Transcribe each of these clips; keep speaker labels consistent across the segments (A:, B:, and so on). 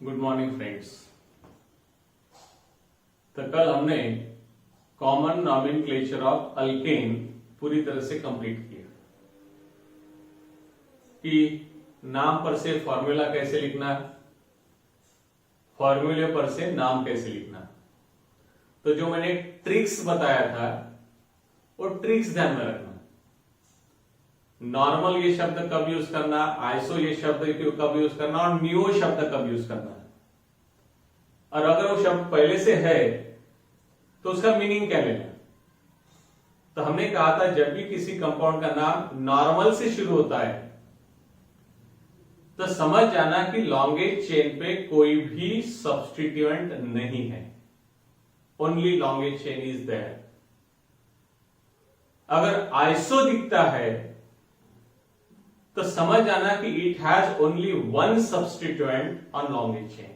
A: Good morning friends. तो कल हमने कॉमन नॉमेनक्लेचर ऑफ अल्केन पूरी तरह से कंप्लीट किया कि नाम पर से फॉर्मूला कैसे लिखना, फॉर्मूले पर से नाम कैसे लिखना। तो जो मैंने ट्रिक्स बताया था वो ट्रिक्स ध्यान में रखना। नॉर्मल ये शब्द कब यूज करना, आइसो ये शब्द कब यूज करना और नियो शब्द कब यूज करना। और अगर वो शब्द पहले से है तो उसका मीनिंग क्या लेना। तो हमने कहा था जब भी किसी कंपाउंड का नाम नॉर्मल से शुरू होता है तो समझ जाना कि लॉन्गेज चेन पे कोई भी सब्स्टिट्यूएंट नहीं है, only longest chain is there. अगर आइसो दिखता है तो समझ जाना कि it has only one substituent on longest chain.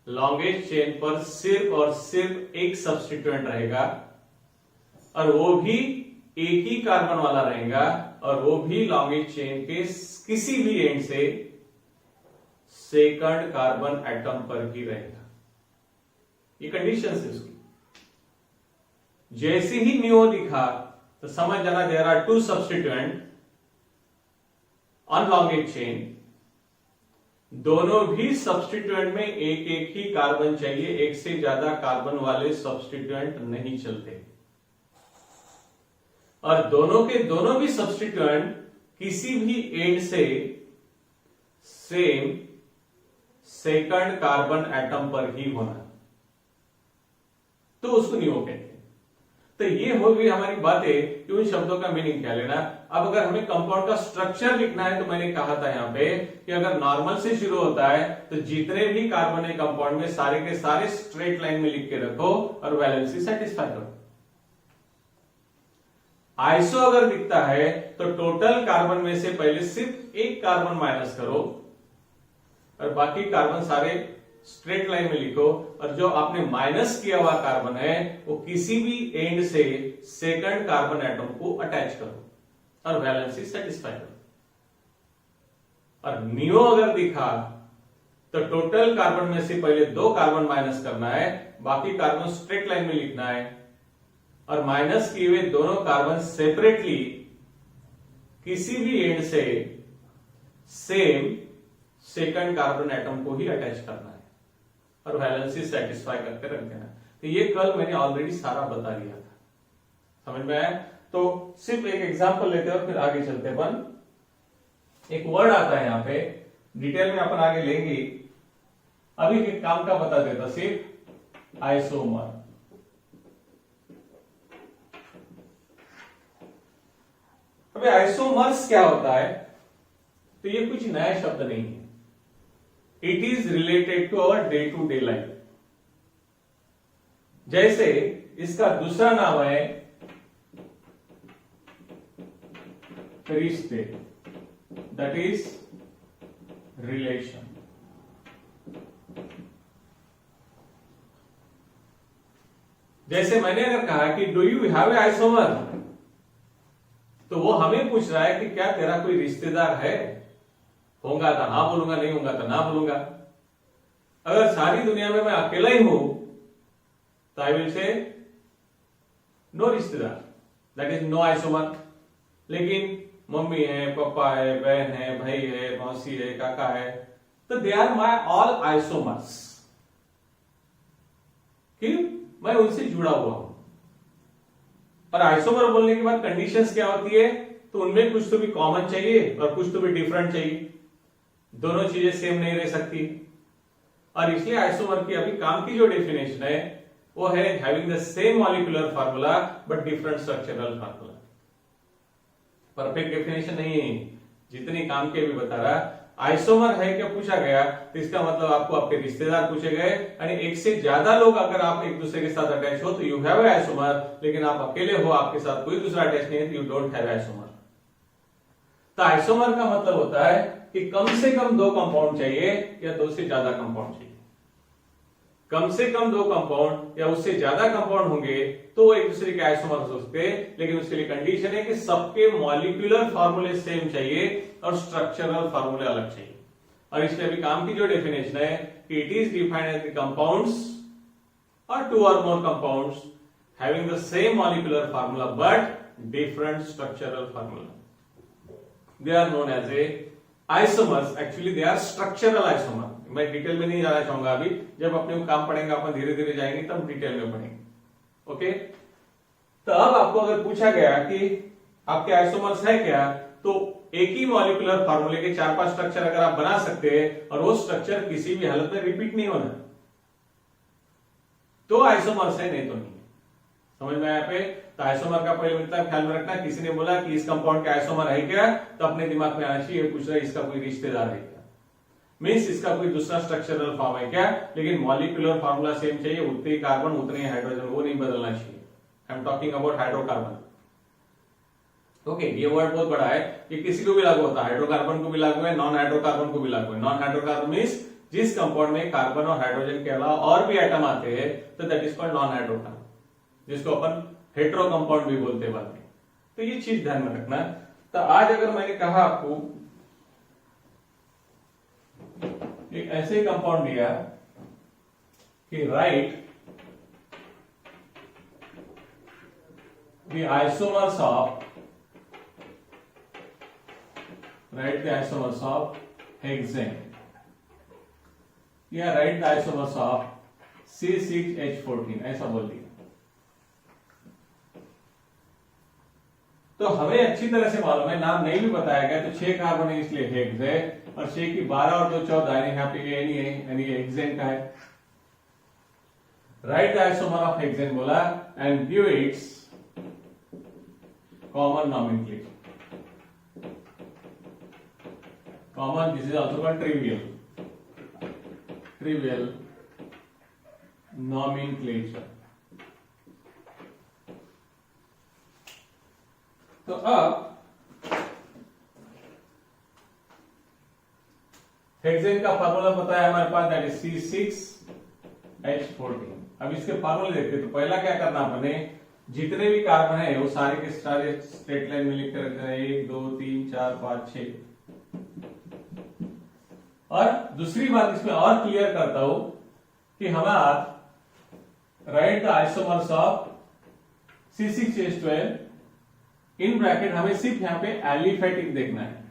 A: Longest chain पर सिर्फ और सिर्फ एक सब्स्टिट्यूएंट रहेगा और वो भी एक ही कार्बन वाला रहेगा और वो भी लॉन्गेज चेन के किसी भी एंड से सेकंड कार्बन एटम पर ही रहेगा। ये कंडीशन है उसकी। जैसे ही नियो दिखा तो समझ जाना there are two substituent on longest chain. दोनों भी सब्स्टिट्यूएंट में एक एक ही कार्बन चाहिए, एक से ज्यादा कार्बन वाले सब्स्टिट्यूएंट नहीं चलते। और दोनों के दोनों भी सब्स्टिट्यूएंट किसी भी एंड से सेम सेकंड कार्बन एटम पर ही होना, तो उसको नियो कहते हैं। तो ये हो गई हमारी बातें कि उन शब्दों का मीनिंग क्या लेना। अब अगर हमें कंपाउंड का स्ट्रक्चर लिखना है तो मैंने कहा था यहां पे कि अगर नॉर्मल से शुरू होता है तो जितने भी कार्बन है कंपाउंड में सारे के सारे स्ट्रेट लाइन में लिख के रखो और वैलेंसी सेटिस्फाई करो। आइसो अगर दिखता है तो टोटल कार्बन में से पहले सिर्फ एक कार्बन माइनस करो और बाकी कार्बन सारे स्ट्रेट लाइन में लिखो और जो आपने माइनस किया हुआ कार्बन है वो किसी भी एंड से सेकंड कार्बन एटम को अटैच करो और वैलेंसी सेटिस्फाई करो। और नियो अगर दिखा तो टोटल कार्बन में से पहले दो कार्बन माइनस करना है, बाकी कार्बन स्ट्रेट लाइन में लिखना है और माइनस किए हुए दोनों कार्बन सेपरेटली किसी भी एंड से सेम सेकंड कार्बन एटम को ही अटैच करना है और वैलेंसी सेटिस्फाई करके रख देना। तो ये कल मैंने ऑलरेडी सारा बता दिया था, समझ में आया। तो सिर्फ एक एग्जांपल लेते हैं और फिर आगे चलते अपन। एक वर्ड आता है यहां पे, डिटेल में अपन आगे लेंगे। अभी के काम का बता देता सिर्फ आइसोमर। अबे आइसोमर्स क्या होता है, तो ये कुछ नया शब्द नहीं है। It is related to our day to day life. जैसे इसका दूसरा नाम है रिश्ते, दैट इज रिलेशन। जैसे मैंने अगर कहा कि do you have a isomer, तो वो हमें पूछ रहा है कि क्या तेरा कोई रिश्तेदार है। होगा तो हाँ बोलूंगा, नहीं होगा तो ना बोलूंगा। अगर सारी दुनिया में मैं अकेला ही हूं तो आई विल से नो रिश्तेदार, दैट इज नो आइसोमर। लेकिन मम्मी है, पापा है, बहन है, भाई है, मौसी है, काका है, तो they are my all isomers. क्यों? मैं उनसे जुड़ा हुआ हूं। और आइसोमर बोलने के बाद कंडीशंस क्या होती है, तो उनमें कुछ तो भी कॉमन चाहिए और कुछ तो भी डिफरेंट चाहिए। दोनों चीजें सेम नहीं रह सकती। और इसलिए आइसोमर की अभी काम की जो डेफिनेशन है वो है having the same molecular formula but different structural formula. Perfect definition नहीं है, जितनी काम की अभी बता रहा। आइसोमर है क्या पूछा गया तो इसका मतलब आपको आपके रिश्तेदार पूछे गए, यानी एक से ज्यादा लोग अगर आप एक दूसरे के साथ अटैच हो तो यू हैव ए आइसोमर। लेकिन आप अकेले हो, आपके साथ कोई दूसरा अटैच नहीं है, तो यू डोंट हैव आइसोमर। तो आइसोमर का मतलब होता है कि कम से कम दो कंपाउंड चाहिए या दो से ज्यादा कंपाउंड चाहिए। कम से कम दो कंपाउंड या उससे ज्यादा कंपाउंड होंगे तो वो एक दूसरे के आइसोमर हो सकते हैं, लेकिन उसके लिए कंडीशन है कि सबके मॉलिक्यूलर फार्मूले सेम चाहिए और स्ट्रक्चरल फार्मूले अलग चाहिए। और इसलिए अभी काम की जो डेफिनेशन है कि it is defined as the compounds or two or more compounds having the same molecular formula but different structural formula. They are known as a isomers. Actually, they are structural isomer. मैं detail में नहीं जाना चाहूंगा अभी, जब अपने काम पढ़ेंगे अपन धीरे धीरे जाएंगे तब डिटेल में पढ़ेंगे. ओके, तो अब आपको अगर पूछा गया कि आपके आइसोमर्स है क्या, तो एक ही मॉलिक्यूलर फार्मूले के 4-5 स्ट्रक्चर अगर आप बना सकते हैं और वो स्ट्रक्चर किसी भी हालत में रिपीट नहीं होना, तो आइसोमर्स है, नहीं तो नहीं. समझ में आया पे? तो आइसोमर का पहले इतना ख्याल में रखना, किसी ने बोला कि इस कंपाउंड के आइसोमर है क्या, तो अपने दिमाग में आना चाहिए पूछ रहा है इसका कोई रिश्तेदार है क्या, मींस इसका कोई दूसरा स्ट्रक्चरल फॉर्म है क्या, लेकिन मॉलिक्यूलर फार्मूला सेम चाहिए, उतने ही कार्बन उतने ही हाइड्रोजन, वो नहीं बदलना चाहिए. I am talking about hydrocarbon. Okay, ये वर्ड बहुत बड़ा है, ये किसी को भी लागू होता है, हाइड्रोकार्बन को भी लागू है, नॉन हाइड्रोकार्बन को भी लागू है. नॉन हाइड्रोकार्बन मींस जिस कंपाउंड में कार्बन और हाइड्रोजन के अलावा और भी एटम आते हैं, तो that is called non hydrocarbon, जिसको अपन हेटेरो कंपाउंड भी बोलते हैं बाद में. तो ये चीज ध्यान में रखना. तो आज अगर मैंने कहा आपको एक ऐसे कंपाउंड दिया कि write the isomers of hexane या write the isomers of C6H14, ऐसा बोल दिया. तो हमें अच्छी तरह से मालूम है, नाम नहीं भी बताया गया, तो 6 कार्बन है इसलिए हेक्स है, और 6 की 12 और 2 14 है, यहाँ पे ये नहीं है, यानी ये हेक्सेन का है. Write the isomer of hexane बोला and give its common nomenclature. Common, this is also called trivial nomenclature. तो अब हेक्सेन का फार्मूला पता है हमारे पास, दैट इज C6H14. अब इसके फार्मूले देखते, तो पहला क्या करना अपने, जितने भी कार्बन है वो सारे के सारे स्ट्रेट लाइन में लिख कर रखना है, 1 2 3 4 5 6. और दूसरी बात इसमें और क्लियर करता हूं कि हमारा right the isomers of C6H12 in bracket, हमें सिर्फ यहां पे एलिफेटिक देखना है,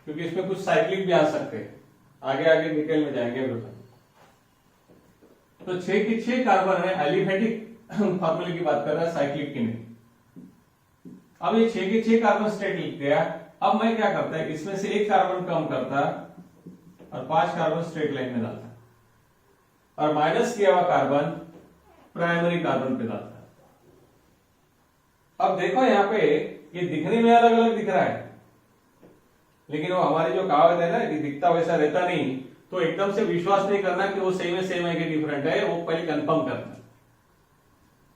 A: क्योंकि इसमें कुछ साइक्लिक भी आ सकते हैं, आगे आगे डिटेल में जाएंगे. तो 6 के 6 कार्बन है, एलिफेटिक फॉर्मूले की बात कर रहा है, साइक्लिक की नहीं. अब ये 6 के 6 कार्बन स्ट्रेट लिख दिया. अब मैं क्या करता है, इसमें से एक कार्बन कम करता और 5 कार्बन स्ट्रेट लाइन में डालता, और माइनस किया हुआ कार्बन प्राइमरी कार्बन पे डालता. अब देखो यहाँ पे ये दिखने में अलग अलग दिख रहा है, लेकिन वो हमारी जो कहावत है ना कि दिखता वैसा रहता नहीं, तो एकदम से विश्वास नहीं करना कि वो सेम है कि डिफरेंट है, वो पहले कंफर्म करना.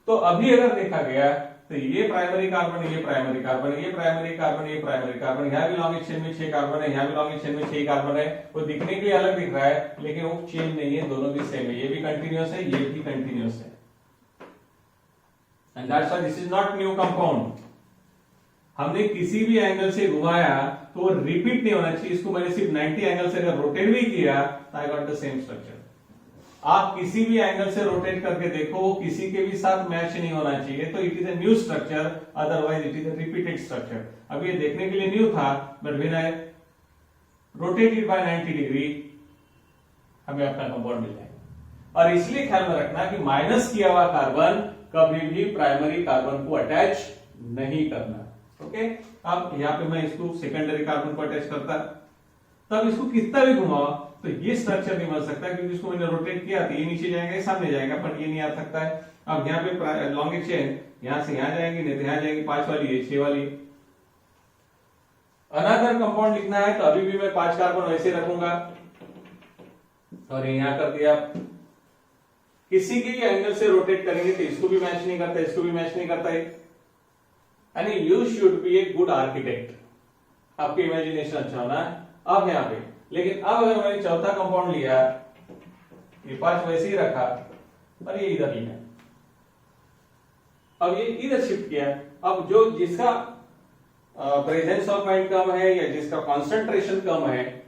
A: तो अभी अगर देखा गया तो ये प्राइमरी कार्बन है, ये प्राइमरी कार्बन है, ये प्राइमरी कार्बन है, ये प्राइमरी कार्बन, यहाँ भी लॉन्ग चेन में 6 कार्बन है, यहाँ भी लॉन्ग चेन में 6 कार्बन है. वो दिखने के लिए अलग दिख रहा है, लेकिन वो चेन नहीं है, दोनों भी सेम है, ये भी कंटिन्यूअस है, ये भी कंटिन्यूअस है. And that's why this is not new compound. हमने किसी भी एंगल से घुमाया तो वो रिपीट नहीं होना चाहिए. इसको मैंने सिर्फ 90 एंगल से अगर रोटेट भी किया तो I got the same structure. आप किसी भी एंगल से रोटेट करके देखो, वो किसी के भी साथ मैच नहीं होना चाहिए, तो it is a new structure, otherwise it is a repeated structure. अब ये देखने के लिए न्यू था, but when I rotated bye 90 degree हमें अपना कंपाउंड मिल जाएगा. और इसलिए ख्याल में रखना कि माइनस किया हुआ कार्बन कभी भी प्राइमरी कार्बन को अटैच नहीं करना. ओके, अब यहाँ पे मैं इसको सेकेंडरी कार्बन को अटैच करता, तब इसको कितना भी घुमाओ तो ये स्ट्रक्चर नहीं बन सकता, क्योंकि इसको मैंने रोटेट किया तो ये नीचे जाएगा, ये सामने जाएगा, पर ये नहीं आ सकता है. अब यहाँ पे लॉन्ग चेन यहां से यहां जाएंगी, नहीं तो यहां जाएंगी, 5 वाली है, 6 वाली. अनदर कंपाउंड लिखना है तो अभी भी मैं 5 कार्बन वैसे रखूंगा, और यहां कर दिया. किसी के एंगल से रोटेट करेंगे तो इसको भी मैच नहीं करता, इसको भी मैच नहीं करता है. यानी you should be a good architect. आपकी इमेजिनेशन अच्छा होना है. अब यहाँ पे लेकिन अब अगर मैंने चौथा कंपाउंड लिया, ये 5 वैसे ही रखा और ये इधर लिया, अब ये इधर शिफ्ट किया. अब जो जिसका प्रेजेंस ऑफ माइंड कम है या जिसका कॉन्सेंट्रेशन कम है,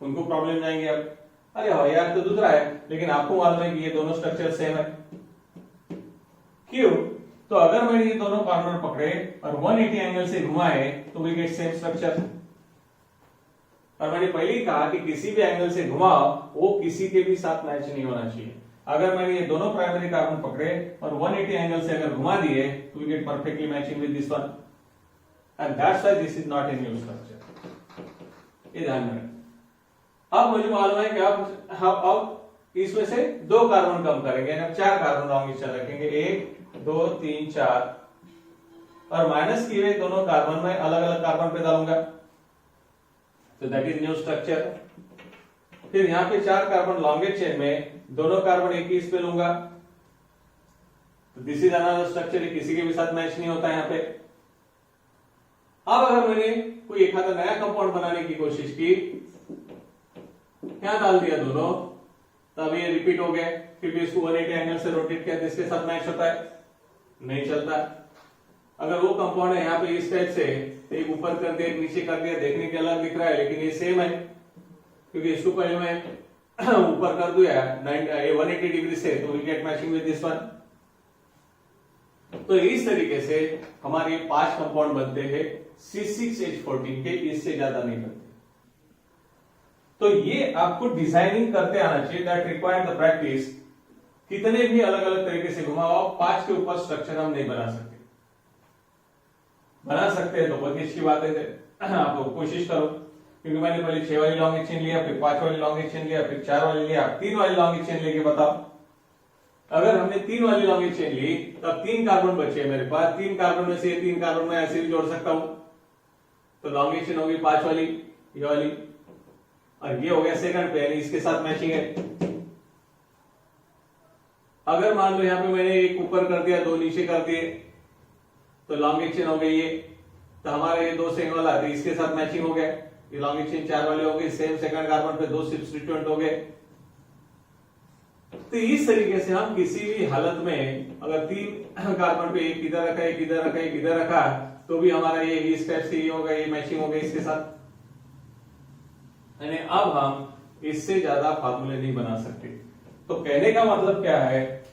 A: उनको प्रॉब्लम जाएंगे अब, अरे हाँ यार तो दूसरा है, लेकिन आपको मालूम है कि ये दोनों स्ट्रक्चर सेम है। क्यों? तो अगर मैंने ये दोनों कॉर्नर पकड़े और 180 एंगल से घुमाए तो वी गेट सेम स्ट्रक्चर। और मैंने पहले ही कहा कि किसी भी एंगल से घुमाओ वो किसी के भी साथ मैच नहीं होना चाहिए। अगर मैंने ये दोनों प्राइमरी कार्बन पकड़े और 180 एंगल से अगर घुमा दिए तो we get perfectly matching with this one, and that's why this is not a new structure. ये ध्यान में रखें। अब मुझे मालूम है कि अब इसमें से 2 कार्बन कम करेंगे, अब 4 कार्बन लॉन्ग चल रखेंगे, 1 2 3 4, और माइनस किए हुए दोनों कार्बन में अलग अलग कार्बन पे डालूंगा, तो दैट इज न्यू स्ट्रक्चर। फिर यहाँ पे 4 कार्बन लॉन्गेस्ट चेन में दोनों कार्बन एक ही इस पे लूंगा, तो दिस इज अनदर स्ट्रक्चर, किसी के भी साथ मैच नहीं होता यहाँ पे। अब अगर मैंने कोई एक आधा नया कंपाउंड बनाने की कोशिश की, क्या डाल दिया दोनों, तब ये रिपीट हो गया, क्योंकि इसको 180 एंगल से रोटेट किया तो इसके साथ मैच होता है, नहीं चलता। अगर वो कंपाउंड है यहाँ पे इस टाइप से, एक ऊपर कर दिया एक नीचे कर दिया, देखने के अलग दिख रहा है लेकिन ये सेम है, क्योंकि इसको पहले मैं ऊपर कर दिया 180 डिग्री से, तो we get matching with this one. तो इस तरीके से हमारे 5 कंपाउंड बनते हैं C6H14 के, इससे ज्यादा नहीं बनते। तो ये आपको डिजाइनिंग करते आना चाहिए, दैट रिक्वायर द प्रैक्टिस। कितने भी अलग अलग तरीके से घुमाओ, 5 के ऊपर स्ट्रक्चर हम नहीं बना सकते। बना सकते हैं तो बहुत अच्छी बात है, आप लोग कोशिश करो, क्योंकि मैंने पहले 6 वाली लॉन्ग चेन लिया, फिर 5 वाली लॉन्ग चेन लिया, फिर 4 वाली लिया, 3 वाली लॉन्ग चेन लेके बताओ। अगर हमने 3 वाली लॉन्ग चेन ली तब 3 कार्बन बचे मेरे पास, 3 कार्बन में से 3 कार्बन में ऐसे भी जोड़ सकता हूं, तो लॉन्ग चेन होगी 5 वाली, ये वाली, और ये हो गया सेकंड पे, यानी इसके साथ मैचिंग है। अगर मान लो यहाँ पे मैंने एक ऊपर कर दिया 2 नीचे कर दिए, तो लॉन्ग चेन हो गई ये, तो हमारे ये 2 सेकंड वाला तो इसके साथ मैचिंग हो गया, ये लॉन्ग चेन 4 वाली हो गई, सेम सेकंड कार्बन पे 2 सब्स्टिट्यूएंट हो गए। तो इस तरीके से हम किसी भी हालत में अगर 3 कार्बन पे एक इधर रखा, एक इधर रखा, एक इधर रखा, तो भी हमारा ये इस टाइप से होगा, ये मैचिंग हो गई इसके साथ। यानी अब हम इससे ज्यादा फार्मूले नहीं बना सकते। तो कहने का मतलब क्या है,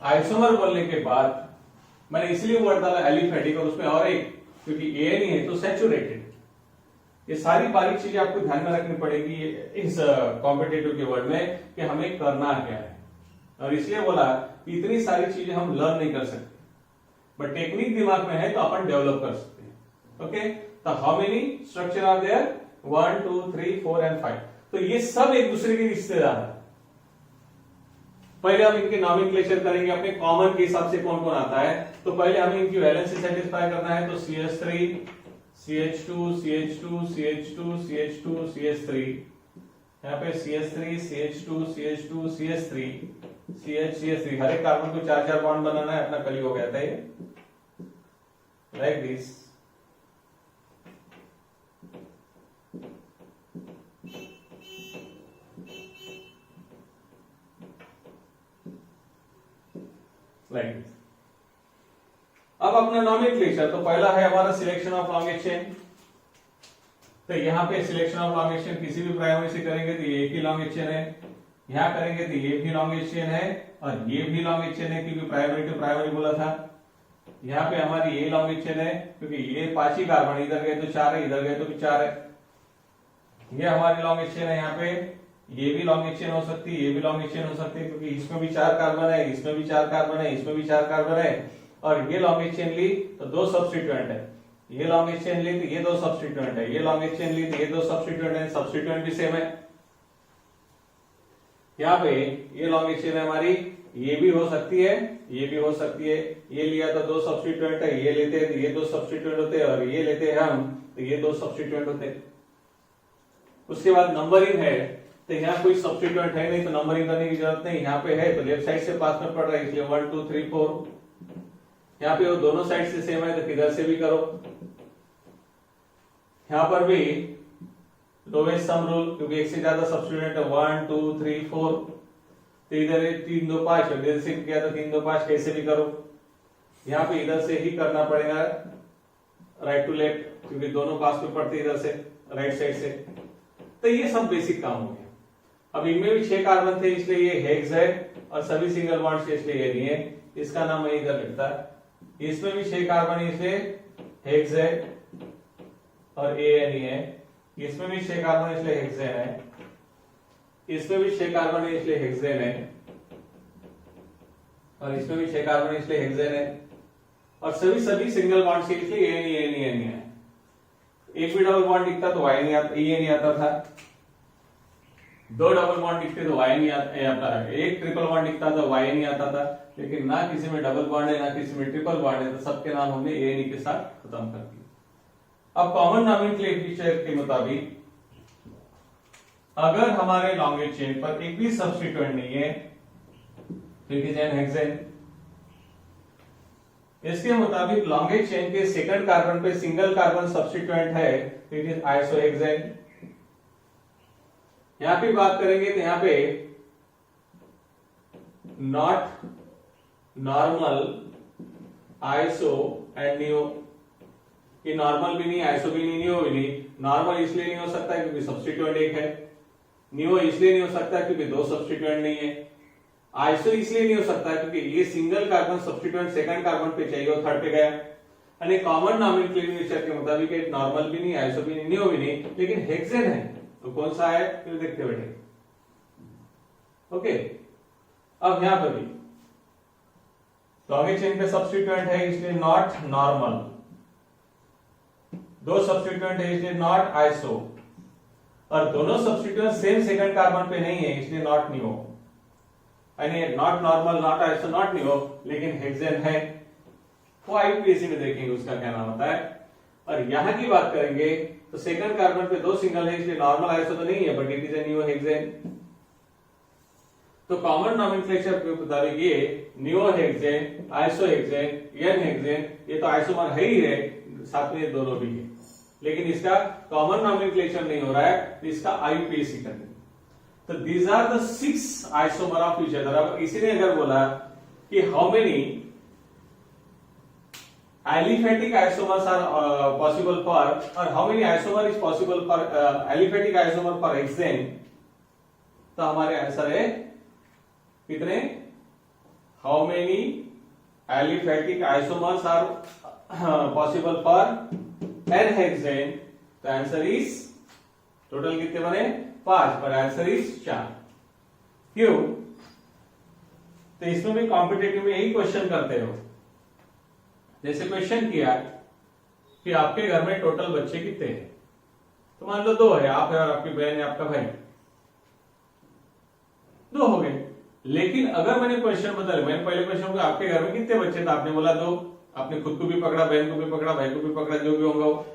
A: आइसोमर बोलने के बाद मैंने इसलिए वर्ड डाला एलिफेटिक, और उसमें और एक, क्योंकि ए नहीं है तो सैचुरेटेड। ये सारी बारीक चीजें आपको ध्यान में रखनी पड़ेगी इस कॉम्पिटिटिव के वर्ड में, कि हमें करना क्या है। और इसलिए बोला कि इतनी सारी चीजें हम लर्न नहीं कर सकते, बट टेक्निक दिमाग में है तो अपन डेवलप कर सकते हैं। ओके, तो how many structure are there, 1 2 3 4 and 5। तो ये सब एक दूसरे के रिश्तेदार है। पहले हम इनके नॉमेनक्लेचर करेंगे, अपने कॉमन के हिसाब से कौन कौन आता है। तो पहले हमें इनकी वैलेंसी सेटिस्फाई करना है, तो CH3 CH2 CH2 CH2 CH2 CH3, यहाँ पे CH3 CH2 CH2 CH3 CH3, हर एक कार्बन को 4 बॉन्ड बनाना है, अपना कली हो गया था ये, लाइक दिस। Like this. अब अपना नॉमेनक्लेचर, तो पहला है हमारा सिलेक्शन ऑफ लॉन्गेस्ट चेन। तो यहाँ पे सिलेक्शन ऑफ लॉन्गेस्ट चेन किसी भी प्राइमरी से करेंगे तो ये एक ही लॉन्गेस्ट चेन है, यहाँ करेंगे तो ये भी लॉन्गेस्ट चेन है और ये भी लॉन्गेस्ट चेन है, क्योंकि प्राइमरी टू प्राइमरी बोला था। यहाँ पे हमारी ये लॉन्गेस्ट चेन है, क्योंकि ये 5 ही कार्बन, इधर गए तो 4 है, इधर गए तो भी 4 है। ये हमारी लॉन्गेस्ट चेन है, यहाँ पे ये भी लॉन्गेस्ट चेन हो सकती है, ये भी लॉन्गेस्ट चेन हो सकती है, क्योंकि इसमें भी 4 कार्बन है, इसमें भी 4 कार्बन है, इसमें भी 4 कार्बन है। और ये लॉन्गेस्ट चेन ली तो 2 सब्स्टिट्यूएंट है, ये लॉन्गेस्ट चेन ली तो ये 2 सब्स्टिट्यूएंट है, ये लॉन्गेस्ट चेन ली तो ये 2 सब्स्टिट्यूएंट है, सब्स्टिट्यूएंट भी सेम है। यहाँ पे ये लॉन्गेस्ट चेन है हमारी, ये भी हो सकती है, ये भी हो सकती है। ये लिया तो 2 सब्स्टिट्यूएंट है, ये लेते हैं तो ये 2 सब्स्टिट्यूएंट होते हैं, और ये लेते हैं हम तो ये 2 सब्स्टिट्यूएंट होते हैं। उसके बाद नंबरिंग है, तो यहाँ कोई सब्स्टिट्यूएंट है नहीं तो नंबरिंग करने की जरूरत नहीं, यहाँ पे है तो लेफ्ट साइड से पास में पड़ रहा है, इसलिए 1 2 3 4। यहाँ पे वो दोनों साइड से सेम है तो किधर से भी करो। यहाँ पर भी लोवेस्ट सम रूल, क्योंकि एक से ज्यादा सब्स्टिट्यूएंट है, 1 2 3 4, तो इधर 3 2 5, इधर से किया तो 3 2 5, कैसे भी करो। यहाँ पे इधर से ही करना पड़ेगा, राइट टू लेफ्ट, क्योंकि दोनों पास में पड़ते इधर से राइट साइड से। तो ये सब बेसिक काम हो गया। अब इनमें भी 6 कार्बन थे इसलिए ये हेक्स है, और सभी सिंगल बॉन्ड से इसलिए ये नहीं है, इसका नाम मैं इधर लिखता है। इसमें भी 6 कार्बन है इसलिए हेक्स है और ए नहीं है। इसमें भी 6 कार्बन है इसलिए हेक्सेन है। इसमें भी 6 कार्बन है इसलिए हेक्सेन है, और इसमें भी 6 कार्बन है इसलिए हेक्सेन है, और सभी सिंगल बॉन्ड से इसलिए ए नहीं है। एक भी डबल बॉन्ड दिखता तो वाई नहीं आता, ये नहीं आता था। 2 डबल बॉन्ड दिखते तो वाई नहीं आता है। एक ट्रिपल बॉन्ड दिखता तो वाई नहीं आता था। लेकिन ना किसी में डबल बॉन्ड है ना किसी में ट्रिपल बॉन्ड है, तो सबके नाम हमने ए के साथ खत्म कर दिए। अब कॉमन नॉमेनक्लेचर के मुताबिक अगर हमारे लॉन्गेस्ट चेन पर एक भी सब्स्टिट्यूएंट नहीं है तो इट इज एन हेक्सेन। इसके मुताबिक लॉन्गेस्ट चेन के सेकंड कार्बन पे सिंगल कार्बन सब्स्टिट्यूएंट है तो इट इज आइसोहेक्सेन। यहां पे बात करेंगे तो यहां पे not normal, iso and neo. ये नॉर्मल भी नहीं, आइसो भी नहीं, नियो भी नहीं। नॉर्मल इसलिए नहीं हो सकता क्योंकि सब्स्टिट्यूएंट एक है। नियो इसलिए नहीं हो सकता क्योंकि 2 सब्स्टिट्यूएंट नहीं है। आइसो इसलिए नहीं हो सकता क्योंकि ये single carbon substituent second carbon पे चाहिए और थर्ड पे गया। यानी कॉमन नॉमेनक्लेचर के मुताबिक एक नॉर्मल भी नहीं, आइसो भी नहीं, नियो भी नहीं, लेकिन हेक्सेन है। तो कौन सा है फिर देखते बैठे। ओके, अब यहां पर भी लॉन्गेस्ट चेन पे सब्स्टिट्यूएंट है इसलिए नॉट नॉर्मल, 2 सब्स्टिट्यूएंट है इसलिए नॉट आइसो, और दोनों सब्स्टिट्यूएंट सेम सेकंड कार्बन पे नहीं है इसलिए नॉट नियो। यानी not normal, not iso, not neo, लेकिन हेक्सेन है। वो आईयूपीएसी में देखेंगे उसका क्या नाम होता है। और यहां की बात करेंगे तो सेकंड कार्बन पे 2 सिंगल है इसलिए नॉर्मल आइसो तो नहीं है, but it is a neo hexane. तो कॉमन नॉमेनक्लेचर के मुताबिक ये neo hexane, iso hexane, n hexane, ये तो आइसोमर है ही है, साथ में ये दोनों भी है, लेकिन इसका कॉमन नॉमेनक्लेचर नहीं हो रहा है, तो इसका आईयूपीएसी करेंगे। तो these are the 6 isomer of each other. अब इसी ने अगर बोला कि how many aliphatic isomers are possible for, और how many isomer is possible for aliphatic isomer for hexane, तो हमारे आंसर है कितने, how many aliphatic isomers are possible for n hexane, तो आंसर इज टोटल कितने बने 5, पर आंसर इज 4। क्यों? तो इसमें भी कॉम्पिटेटिव में यही क्वेश्चन करते हो। जैसे क्वेश्चन किया कि आपके घर में टोटल बच्चे कितने हैं, तो मान लो 2 है, आप है और आपकी बहन है, आपका भाई, 2 हो गए। लेकिन अगर मैंने क्वेश्चन बदल, मैंने पहले क्वेश्चन को आपके घर में कितने बच्चे थे, आपने बोला 2, आपने खुद को भी पकड़ा, बहन को भी पकड़ा, भाई को भी पकड़ा, जो भी होगा वो।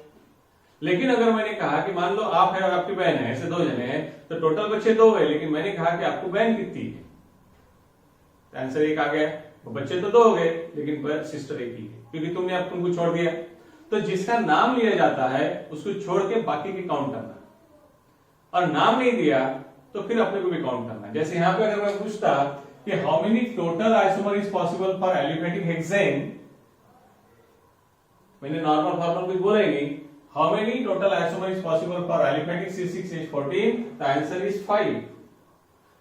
A: लेकिन अगर मैंने कहा कि मान लो आप है और आपकी बहन है, ऐसे 2 जने हैं, तो टोटल बच्चे 2 है, लेकिन मैंने कहा कि आपको बहन कितनी है, आंसर 1 आ गया। वो बच्चे तो 2 हो गए, लेकिन सिस्टर 1 ही है, क्योंकि तुमने अब तुमको छोड़ दिया। तो जिसका नाम लिया जाता है उसको छोड़ के बाकी की काउंट करना, और नाम नहीं दिया तो फिर अपने को भी काउंट करना। जैसे यहां पे अगर मैं पूछता कि how many total isomer is possible for aliphatic hexane, मैंने नॉर्मल फॉर्मल कुछ बोला ही नहीं, how many total isomer is possible for aliphatic C6H14, the answer is 5।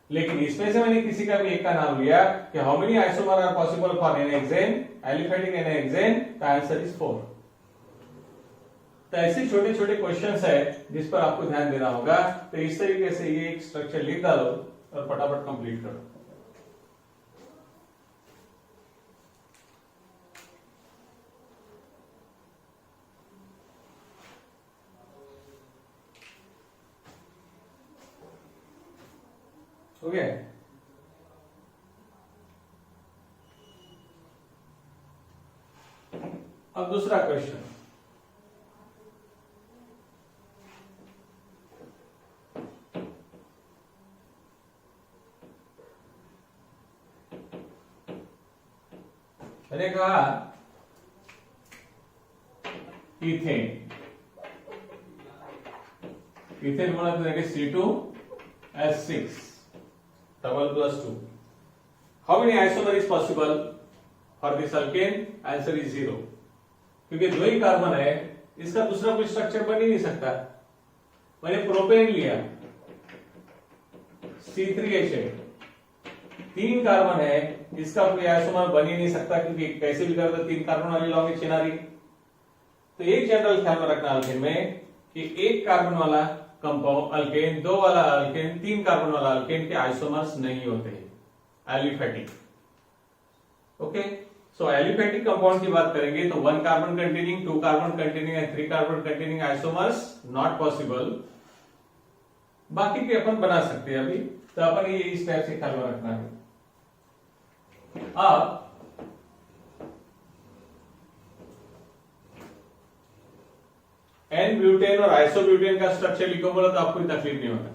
A: लेकिन इसमें से मैंने किसी का भी एक का नाम लिया कि how many isomer are possible for n hexane, aliphatic n hexane, the answer is 4। तो ऐसे छोटे छोटे क्वेश्चंस है जिस पर आपको ध्यान देना होगा। तो इस तरीके से ये एक स्ट्रक्चर लिख डालो और फटाफट कंप्लीट करो। ओके, अब दूसरा क्वेश्चन, मैंने कहा इथेन, इथेन बोला तो देखिए C2H6 double +2। How many isomer is possible for this alkane, answer is 0, क्योंकि 2 ही कार्बन है, इसका दूसरा कोई स्ट्रक्चर बन ही नहीं सकता। मैंने प्रोपेन लिया C3H8, 3 कार्बन है, इसका कोई आइसोमर बन ही नहीं सकता क्योंकि कैसे भी कर दो 3 कार्बन वाली लॉन्ग चेन आ रही। तो एक जनरल ख्याल में रखना अल्केन में कि 1 कार्बन वाला कंपाउंड अल्केन, 2 वाला अल्केन, 3 कार्बन वाला अल्केन के आइसोमर्स नहीं होते एलिफेटिक। ओके, सो एलिफेटिक कंपाउंड की बात करेंगे तो 1 carbon containing, 2 carbon containing and 3 carbon containing isomers not possible. बाकी के अपन बना सकते हैं अभी, तो अपन ये इस टाइप से ख्याल में रखना है। अब एन ब्यूटेन और आइसोब्यूटेन का स्ट्रक्चर लिखो बोला तो आपको तकलीफ नहीं होता।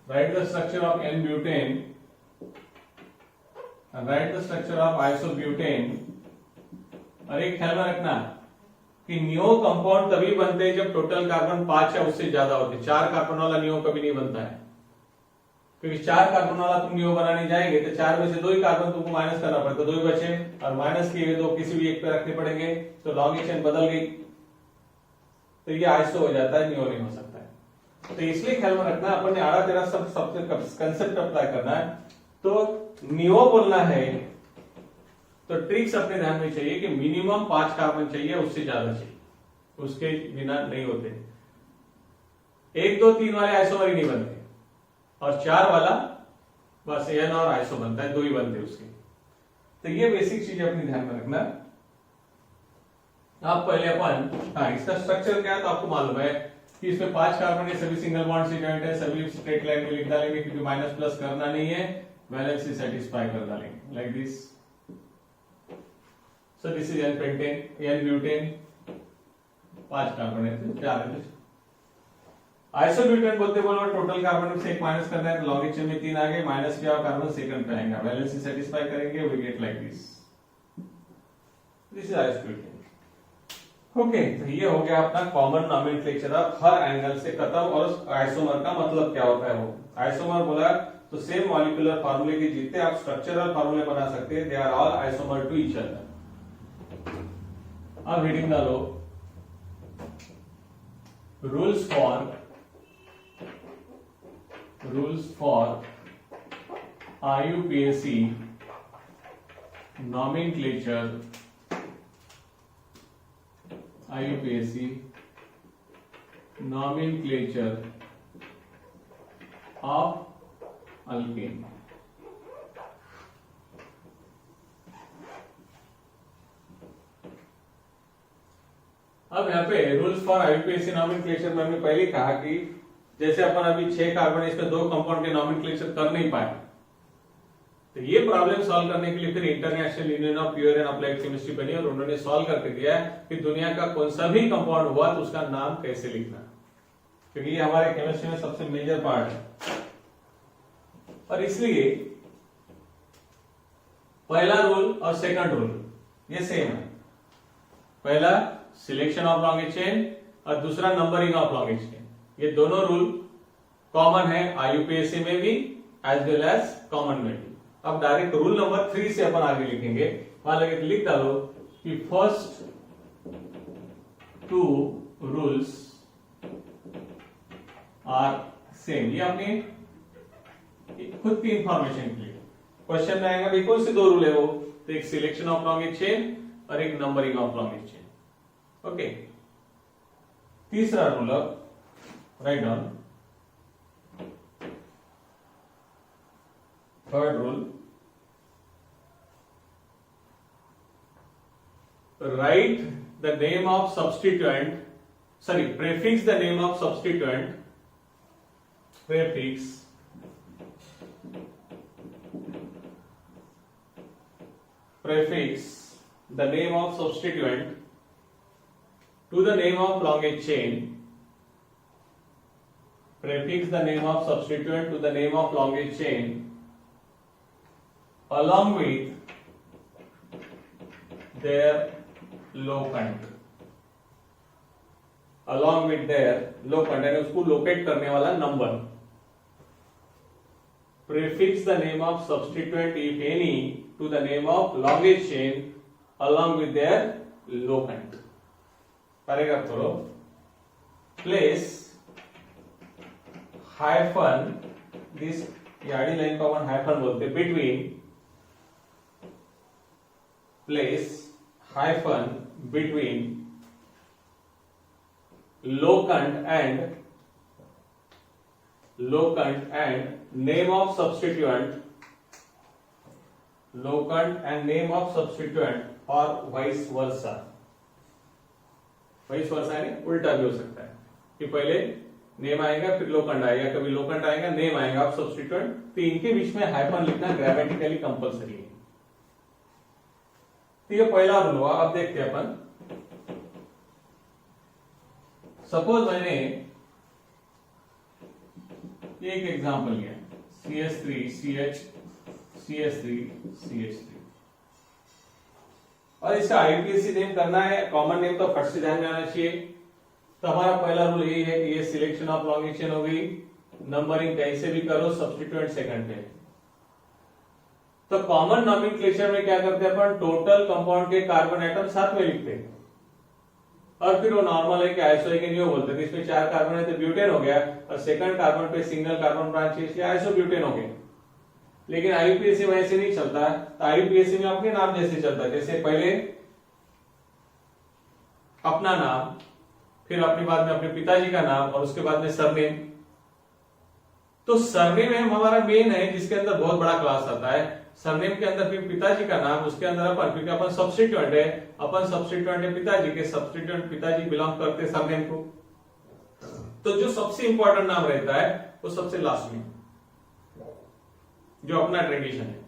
A: Right the structure of n butane, right the structure of isobutane. और एक ख्याल में रखना कि नियो कंपाउंड तभी बनते हैं जब टोटल कार्बन 5 या उससे ज्यादा होते हैं। 4 कार्बन वाला नियो कभी नहीं बनता है, क्योंकि 4 कार्बन वाला तुम नियो बनाने जाएंगे तो 4 में से 2 ही कार्बन तुमको माइनस करना पड़ेगा, 2 ही बचे, और माइनस किए तो किसी भी एक पे रखने पड़ेंगे, तो लॉन्ग चेन बदल गई, तो ये आइसो हो जाता है, नियो नहीं हो सकता है। तो इसलिए ख्याल में रखना, अपन ने आड़ा तेरा सब कंसेप्ट अप्लाई करना है। तो नियो बोलना है तो ट्रिक्स अपने ध्यान में चाहिए कि मिनिमम 5 कार्बन चाहिए, उससे ज्यादा चाहिए, उसके बिना नहीं होते। 1, 2, 3 वाले आइसोमर ही नहीं बनते, और 4 वाला बस एन और आइसो बनता है, 2 ही बनते उसके। तो ये बेसिक चीज अपने ध्यान में रखना। आप पहले अपन इसका स्ट्रक्चर क्या है तो आपको मालूम है कि इसमें 5 कार्बन है, सभी सिंगल बॉन्ड से जॉइंट है, सभी स्ट्रेट लाइन में लिख डालेंगे क्योंकि माइनस प्लस करना नहीं है, वैलेंसी सेटिस्फाई कर डालेंगे like this. So this is n pentane, n butane, 5 carbon है तो 4 है। आइसोब्यूटेन बोलते बोलो टोटल कार्बन से 1 माइनस करना है तो लॉन्ग चेन में 3 आ गए, माइनस किया कार्बन सेकंड पे आएगा, वैलेंसी सेटिस्फाई करेंगे, we get like this. This is isobutane. Okay, तो ये हो गया अपना कॉमन नॉमेनक्लेचर ऑफ हर एंगल से खत्म। और आइसोमर का मतलब क्या होता है, वो आइसोमर बोला तो सेम मॉलिक्यूलर फार्मूले के जितने आप स्ट्रक्चरल फार्मूले बना सकते हैं, they are all isomer to each other. अब हेडिंग डालो, rules for IUPAC nomenclature, IUPAC nomenclature of alkane। अब यहाँ पे रूल्स फॉर IUPAC नॉमेनक्लेचर में हमने पहले कहा कि जैसे अपन अभी 6 कार्बन इसमें 2 कंपाउंड के नॉमेनक्लेचर कर नहीं पाए, तो ये प्रॉब्लम सॉल्व करने के लिए फिर international union of pure and applied chemistry बनी और उन्होंने सॉल्व करके दिया है कि दुनिया का कौन सा भी कंपाउंड हुआ तो उसका नाम कैसे लिखना, क्योंकि ये हमारे केमिस्ट्री में सबसे मेजर पार्ट है। और इसलिए पहला रूल और सेकंड रूल ये सेम है। पहला सिलेक्शन ऑफ लॉन्ग चेन और दूसरा नंबरिंग ऑफ लॉन्ग चेन, ये दोनों रूल कॉमन है IUPAC में भी एज वेल एज कॉमन में भी। अब डायरेक्ट रूल नंबर 3 से अपन आगे लिखेंगे, वहां लगे लिख डालो कि फर्स्ट 2 रूल्स आर सेम। ये अपने खुद की इंफॉर्मेशन के लिए क्वेश्चन में आएगा भाई कौन से 2 रूल है वो, तो एक सिलेक्शन ऑफ लॉन्ग चेन और एक numbering of long chain. Okay, तीसरा रूल अब write down, third rule, write the name of substituent, sorry, prefix the name of substituent, prefix the name of substituent to the name of long chain, prefix the name of substituent to the name of long chain along with their locant, along with their locant यानी उसको locate करने वाला number. prefix the name of substituent if any to the name of longest chain along with their locant। Paragraph करो, place hyphen, this आड़ी line को अपन hyphen बोलते हैं, between, place hyphen between locant and name of substituent, locant and name of substituent or vice versa. vice versa यानी उल्टा भी हो सकता है कि पहले नेम आएगा फिर लोकंट आएगा, कभी लोकंट आएगा नेम आएगा ऑफ सब्स्टिट्यूएंट, तो इनके बीच में हाइफन लिखना ग्रामेटिकली कंपलसरी है। तो ये पहला रूल हुआ। अब देखते हैं अपन, सपोज मैंने एक एग्जांपल लिया CH3 CH CH3 CH3 और इसका IUPAC नेम करना है, कॉमन नेम तो फट से ध्यान में आना चाहिए। तो हमारा पहला रूल यही है कि ये सिलेक्शन ऑफ लॉन्ग चेन हो गई, नंबरिंग कैसे भी करो सब्स्टिट्यूएंट सेकंड पे। तो कॉमन नॉमेनक्लेचर में क्या करते हैं अपन, टोटल कंपाउंड के कार्बन एटम साथ में लिखते हैं और फिर वो नॉर्मल है कि आइसोइकेनियो बोलते हैं। इसमें 4 कार्बन है तो ब्यूटेन हो गया और सेकंड कार्बन पे सिंगल कार्बन ब्रांच है इसलिए आइसोब्यूटेन हो गया। लेकिन IUPAC वैसे नहीं चलता, तो IUPAC में अपने नाम जैसे चलता है, जैसे पहले अपना नाम, फिर अपने बाद में अपने पिताजी का नाम और उसके बाद में सरनेम। तो सरनेम हमारा मेन है जिसके अंदर बहुत बड़ा क्लास आता है। सरनेम के अंदर फिर पिताजी का नाम, उसके अंदर अपन, क्योंकि अपन सब्स्टिट्यूएंट है, अपन सब्स्टिट्यूएंट है पिताजी के, सब्स्टिट्यूएंट पिताजी बिलोंग करते सरनेम को। तो जो सबसे इंपॉर्टेंट नाम रहता है वो सबसे लास्ट में, जो अपना ट्रेडिशन है।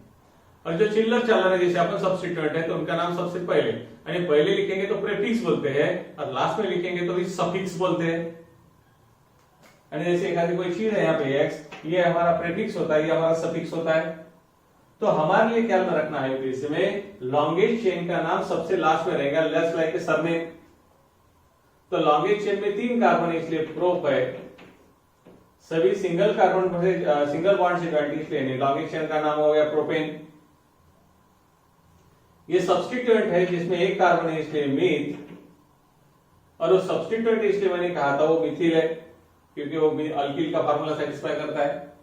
A: और जो चिल्लर चालर है, जैसे अपन सब्स्टिट्यूएंट है तो उनका नाम सबसे पहले, यानी पहले लिखेंगे तो प्रीफिक्स बोलते हैं और लास्ट में लिखेंगे तो भी सफिक्स बोलते हैं। यानी जैसे एक कोई चीज है यहाँ पे x, ये हमारा प्रीफिक्स होता है, ये हमारा सफिक्स होता है। तो हमारे लिए क्या रखना है इसमें, लॉन्गेस्ट चेन का नाम सबसे लास्ट में रहेगा, लेस लाइक सरनेम। तो लॉन्गेस्ट चेन में 3 कार्बन है इसलिए प्रोप है, सभी सिंगल कार्बन से सिंगल बॉन्ड से ज्वाइंट इसलिए लॉन्गेस्ट चेन का नाम हो गया प्रोपेन। ये सब्स्टिट्यूएंट है जिसमें 1 कार्बन है इसलिए मीथ, और वो सब्स्टिट्यूएंट इसलिए मैंने कहा था वो मिथिल है क्योंकि वो अल्किल का फार्मूला सेटिस्फाई करता है।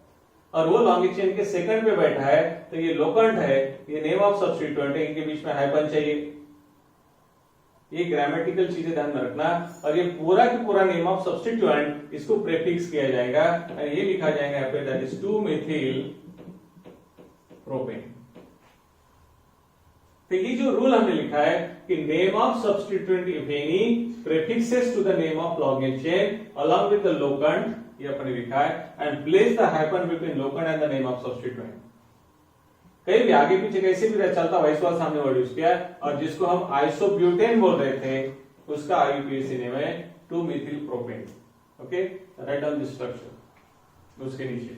A: और वो लॉन्ग चेन के सेकंड पे बैठा है तो ये लोकंट है, ये नेम ऑफ सब्स्टिट्यूएंट है, इनके बीच में हाइफन चाहिए। ये ग्रामेटिकल चीजें ध्यान में रखना। और ये पूरा की पूरा नेम ऑफ सब्स्टिट्यूएंट इसको प्रीफिक्स किया जाएगा और ये लिखा जाएगा यहाँ पे दैट इज 2 मेथिल प्रोपेन। तो ये जो रूल हमने लिखा है कि name of substituent if any prefixes to the name of long chain along with the locant, ये अपने लिखा है, and place the hyphen between locant and the name of substituent. कहीं भी आगे पीछे कैसे भी चलता वैस वाला हमने वर्ड यूज किया। और जिसको हम आइसोब्यूटेन बोल रहे थे उसका IUPAC नेम है 2 methyl propane. Okay, write down this structure उसके नीचे।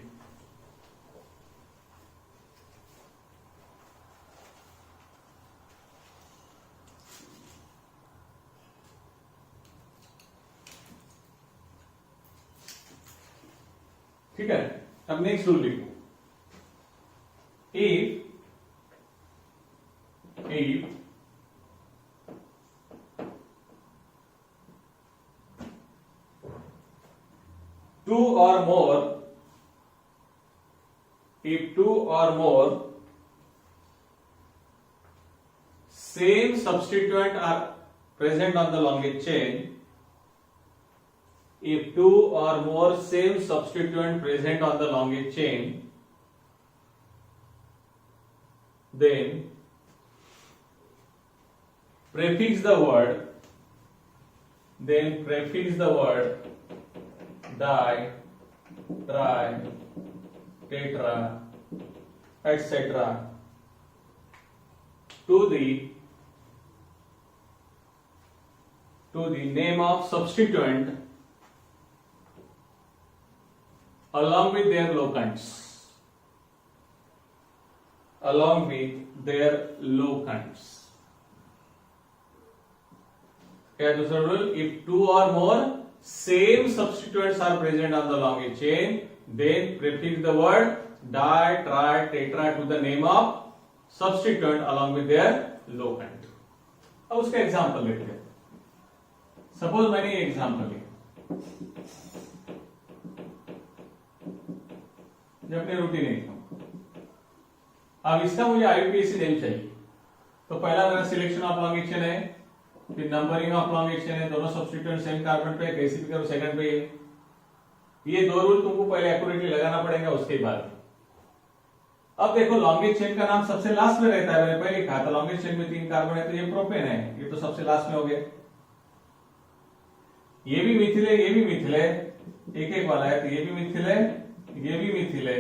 A: ठीक है, अब नेक्स्ट रूल लिखो, if 2 or more same substituent are present on the longest chain, if 2 or more same substituent present on the longest chain, then prefix the word di, tri, tetra, etc. to the name of substituent along with their locants. क्या दूसरा rule, if 2 or more same substituents are present on the long chain, then prefix the word di, tri, tetra to the name of substituent along with their locant. अब उसका example लेते हैं। Suppose मैंने ये example लिया, जो अपनी routine exam. अब इसका मुझे IUPAC नेम चाहिए, तो पहला मेरा सिलेक्शन ऑफ लॉन्ग चेन है, फिर नंबरिंग ऑफ लॉन्ग चेन है, दोनों सब्स्टिट्यूएंट सेम कार्बन पे, कैसे भी करो सेकंड पे। ये दो रूल तुमको पहले एक्यूरेटली लगाना पड़ेगा, उसके बाद। अब देखो लॉन्गेस्ट चेन का नाम सबसे लास्ट में रहता है, मैंने पहले लिखा था लॉन्गेस्ट चेन में 3 कार्बन है, तो ये प्रोपेन है, ये तो सबसे लास्ट में हो गया। ये भी मिथिल है, ये भी मिथिल है, एक एक वाला है, तो ये भी मिथिल है, ये भी मिथिल है,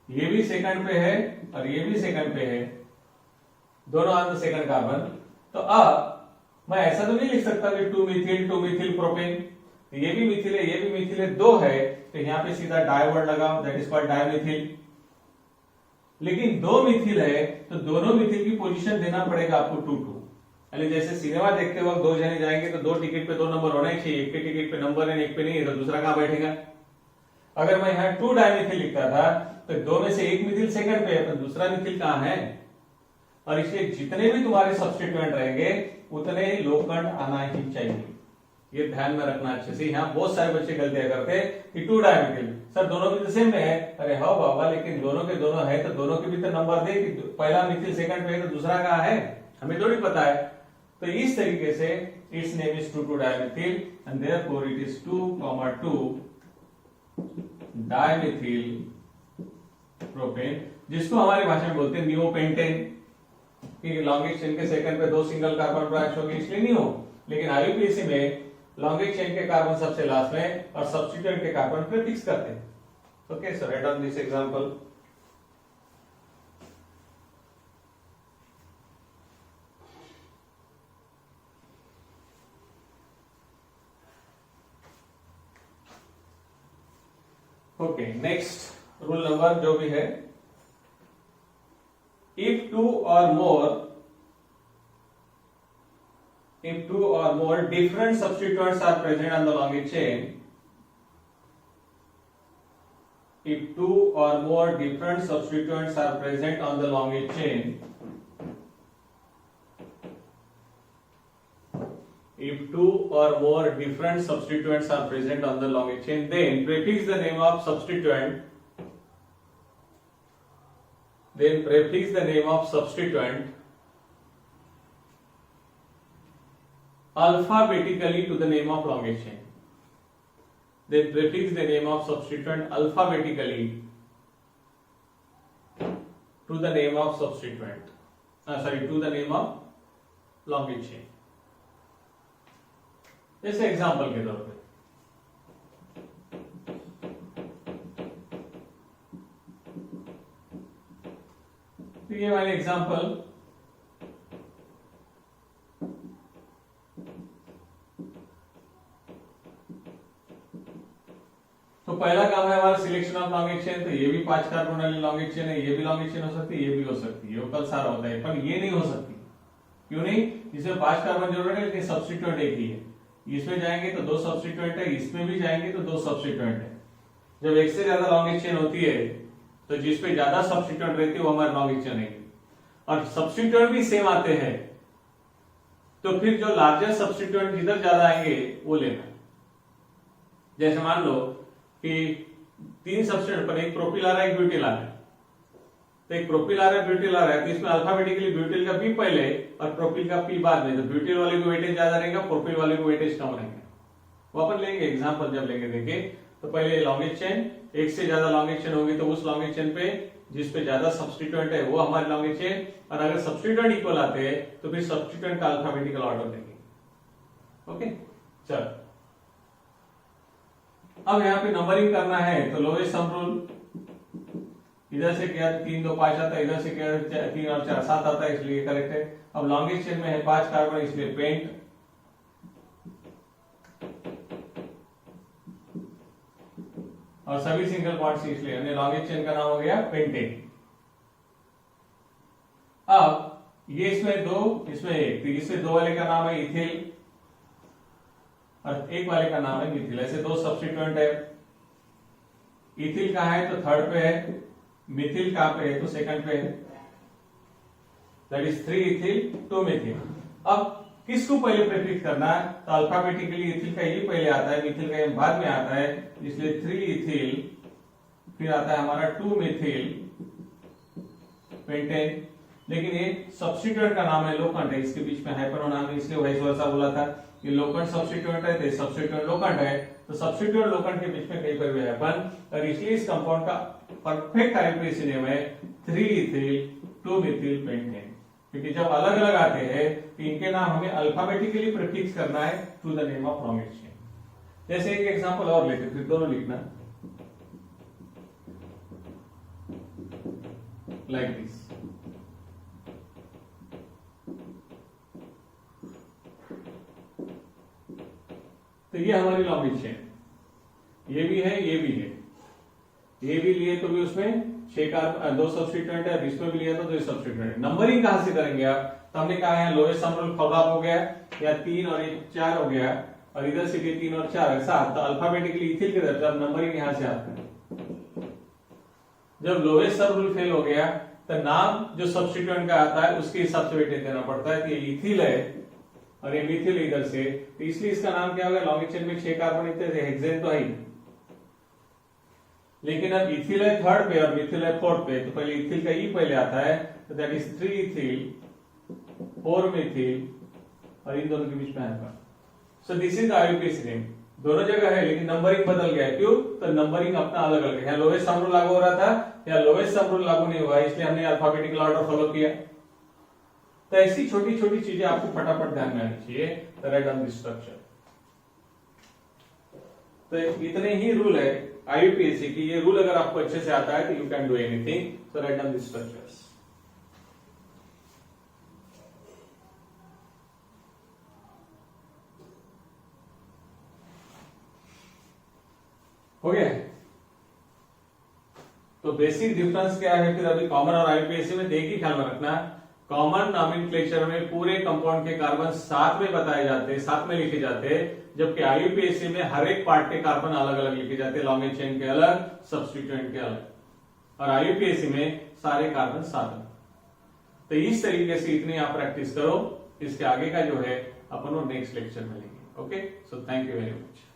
A: ये भी सेकंड पे है और ये भी सेकंड पे है, दोनों ऑन द सेकंड कार्बन। तो अब मैं ऐसा तो नहीं लिख सकता कि 2 मिथिल प्रोपेन, ये भी मिथिल है, ये भी मिथिल है, 2 है, तो यहां पे सीधा डाई वर्ड लगाओ, दैट इज कॉल्ड डायमिथिल। लेकिन 2 मिथिल है तो दोनों मिथिल की पोजीशन देना पड़ेगा आपको 2-2। यानी जैसे सिनेमा देखते वक्त 2 जने जाएंगे तो 2 टिकट पे 2 नंबर होना ही चाहिए, एक के टिकट पे नंबर है, एक पे नहीं है, तो दूसरा कहां बैठेगा। अगर मैं यहाँ 2 डायमिथिल लिखता था तो 2 में से एक मिथिल सेकंड पे है, तो दूसरा मिथिल कहां है। और इसलिए जितने भी तुम्हारे सब्स्टिट्यूएंट रहेंगे उतने ही लोखंड आना ही चाहिए, ये ध्यान में रखना अच्छे से। यहाँ बहुत सारे बच्चे गलतियां करते हैं कि 2 डायमिथिल सर दोनों भी सेम में है, अरे हाँ बाबा, लेकिन दोनों के दोनों है तो दोनों के भी तो नंबर दे कि पहला मिथिल सेकंड पे है तो दूसरा कहां है, हमें थोड़ी पता है। तो इस तरीके से it's name is 2,2 dimethyl and therefore it is 2,2 dimethyl propane, जिसको हमारी भाषा में बोलते हैं नियोपेंटेन। कि लॉन्गेस्ट चेन के सेकंड पे 2 सिंगल कार्बन ब्रांच होगी इसलिए नियो, लेकिन IUPAC में लॉन्गेस्ट चेन के कार्बन सबसे लास्ट में और सब्स्टिट्यूएंट के कार्बन प्रीफिक्स करते हैं। Okay, so right on this example. Okay, next rule number जो भी है, if two or more different substituents are present on the longest chain, if 2 or more different substituents are present on the longest chain, if 2 or more different substituents are present on the longest chain, then prefix the name of substituent, then prefix the name of substituent alphabetically to the name of longest chain. Then prefix the name of substituent alphabetically to the name of substituent. To the name of longest chain. जैसे example के तौर पे तो ये वाले example, तो पहला काम है हमारा सिलेक्शन ऑफ लॉन्गेस्ट चेन। तो ये भी 5 कार्बन वाली लॉन्गेस्ट चेन है, ये भी लॉन्गेस्ट चेन हो सकती है, ये भी हो सकती है, वो कल सारा होता है, पर ये नहीं हो सकती। क्यों नहीं? इसमें 5 कार्बन जरूर है लेकिन सब्स्टिट्यूएंट एक ही है। इसमें जाएंगे तो 2 सब्स्टिट्यूएंट है, इसमें भी जाएंगे तो 2 सब्स्टिट्यूएंट है। जब एक से ज्यादा लॉन्गेस्ट चेन होती है तो जिसपे ज्यादा सब्स्टिट्यूएंट रहती है वो हमारी लॉन्गेस्ट चेन है, और सब्स्टिट्यूएंट भी सेम आते हैं तो फिर जो लार्जेस्ट सब्स्टिट्यूएंट जिधर ज्यादा आएंगे वो लेना। जैसे मान लो कि 3 सब्स्टिट्यूएंट पर एक प्रोपिल आ रहा है, एक ब्यूटिल आ रहा है, तो एक प्रोपिल आ रहा है, ब्यूटिल आ रहा है, तो इसमें अल्फाबेटिकली ब्यूटिल का पी पहले और प्रोपिल का पी बाद में, तो ब्यूटिल वाले को वेटेज ज्यादा रहेगा, प्रोपिल वाले को वेटेज कम रहेगा। वो अपन लेंगे एग्जाम्पल जब लेंगे देखिए। तो पहले लॉन्गेस्ट चेन, एक से ज्यादा लॉन्गेस्ट चेन होगी तो उस लॉन्गेस्ट चेन पे जिसपे ज्यादा सब्स्टिट्यूएंट है वो हमारी लॉन्गेस्ट चेन, और अगर सब्स्टिट्यूएंट इक्वल आते हैं तो फिर सब्स्टिट्यूएंट का अल्फाबेटिकल ऑर्डर देंगे। ओके, चल अब यहाँ पे नंबरिंग करना है तो लोएस्ट सम रूल, इधर से क्या 3 2 5 आता है, इधर से क्या 3 और 4 7 आता है, इसलिए करेक्ट है। अब लॉन्गेस्ट चेन में है 5 कार्बन, इसलिए पेंट, और सभी सिंगल बॉन्ड्स इसलिए हमने लॉन्गेस्ट चेन का नाम हो गया पेंटेन। अब ये इसमें 2 इसमें 1, तो इसमें 2 वाले का नाम है इथिल और एक वाले का नाम है मिथिल, ऐसे 2 सब्स्टिट्यूएंट है। इथिल कहाँ है तो थर्ड पे है, मिथिल कहाँ पे है तो सेकंड पे है, दैट इज 3 इथिल 2 मिथिल। अब किसको पहले प्रीफिक्स करना है तो अल्फाबेटिकली इथिल का ये पहले आता है, मिथिल का ये बाद में आता है, इसलिए 3 इथिल फिर आता है हमारा 2 मेथिल पेंटेन, लेकिन ये सब्स्टिट्यूएंट का नाम है लोकंट है, इसके बीच में हाइपर नाम है, इसलिए वाइस वर्सा बोला था। ये लोकंट सब्स्टिट्यूएंट है, तो सब्स्टिट्यूएंट लोकंट है, तो सब्स्टिट्यूएंट लोकंट के बीच में कहीं पर भी हाइपर, और इसलिए इस कंपाउंड का परफेक्ट आईयूपीएसी नेम है 3 इथिल 2 मेथिल पेंटेन। क्योंकि जब अलग अलग आते हैं तो इनके नाम हमें अल्फाबेटिकली प्रीफिक्स करना है to the name of long chain. जैसे एक एग्जांपल और लेते, फिर दोनों लिखना लाइक दिस। तो ये हमारी लॉन्ग चेन, ये भी है, ये भी है, ये भी लिए तो भी उसमें 6 कार्बन 2 सब्स्टिट्यूएंट है, इसमें भी लिया तो 2 सब्स्टिट्यूएंट है। नंबरिंग कहां से करेंगे आप? तो हमने कहा है लोएस्ट सम रूल खराब हो गया, या 3 और 1 4 हो गया, और इधर से भी 3 और 4 7, तो अल्फाबेटिकली इथिल की तरफ जब नंबरिंग यहां से आता है। जब लोएस्ट सम रूल फेल हो गया तो नाम जो सब्स्टिट्यूएंट का आता है उसके हिसाब से वेटेज देना पड़ता है। तो ये इथिल है और ये मिथिल इधर से, तो इसलिए इसका नाम क्या होगा? लॉन्ग चेन में 6 कार्बन इतने, हेक्सेन तो है, लेकिन अब इथिल है 3rd पे और मिथिल है 4th पे, तो पहले इथिल का ई पहले आता है, तो दैट इज 3 इथिल 4 मिथिल, और इन दोनों के बीच में आएगा। सो this is the IUPAC name. दोनों जगह है लेकिन नंबरिंग बदल गया, क्यों? तो नंबरिंग अपना अलग अलग है, लोएस्ट सम रूल लागू हो रहा था, या लोएस्ट सम रूल लागू नहीं हुआ, इसलिए हमने अल्फाबेटिकल ऑर्डर फॉलो किया। तो ऐसी छोटी छोटी चीजें आपको फटाफट ध्यान में आनी चाहिए। तो राइट डाउन दिस स्ट्रक्चर। तो इतने ही रूल है आईयूपीएसी की, ये रूल अगर आपको अच्छे से आता है तो you can do anything. So write down this structures. हो गया? तो बेसिक डिफरेंस क्या है फिर अभी कॉमन और आईयूपीएसी में? देखिए ख्याल में रखना, कॉमन नॉमेनक्लेचर में पूरे कंपाउंड के कार्बन साथ में बताए जाते हैं, साथ में लिखे जाते हैं, जबकि आईयूपीएसी में हर एक पार्ट के कार्बन अलग अलग लिखे जाते हैं, लॉन्ग चेन के अलग, सब्स्टिट्यूएंट के अलग, और आईयूपीएसी में सारे कार्बन साथ में। तो इस तरीके से इतनी आप प्रैक्टिस करो, इसके आगे का जो है अपन वो नेक्स्ट लेक्चर में लेंगे। Okay, so thank you very much.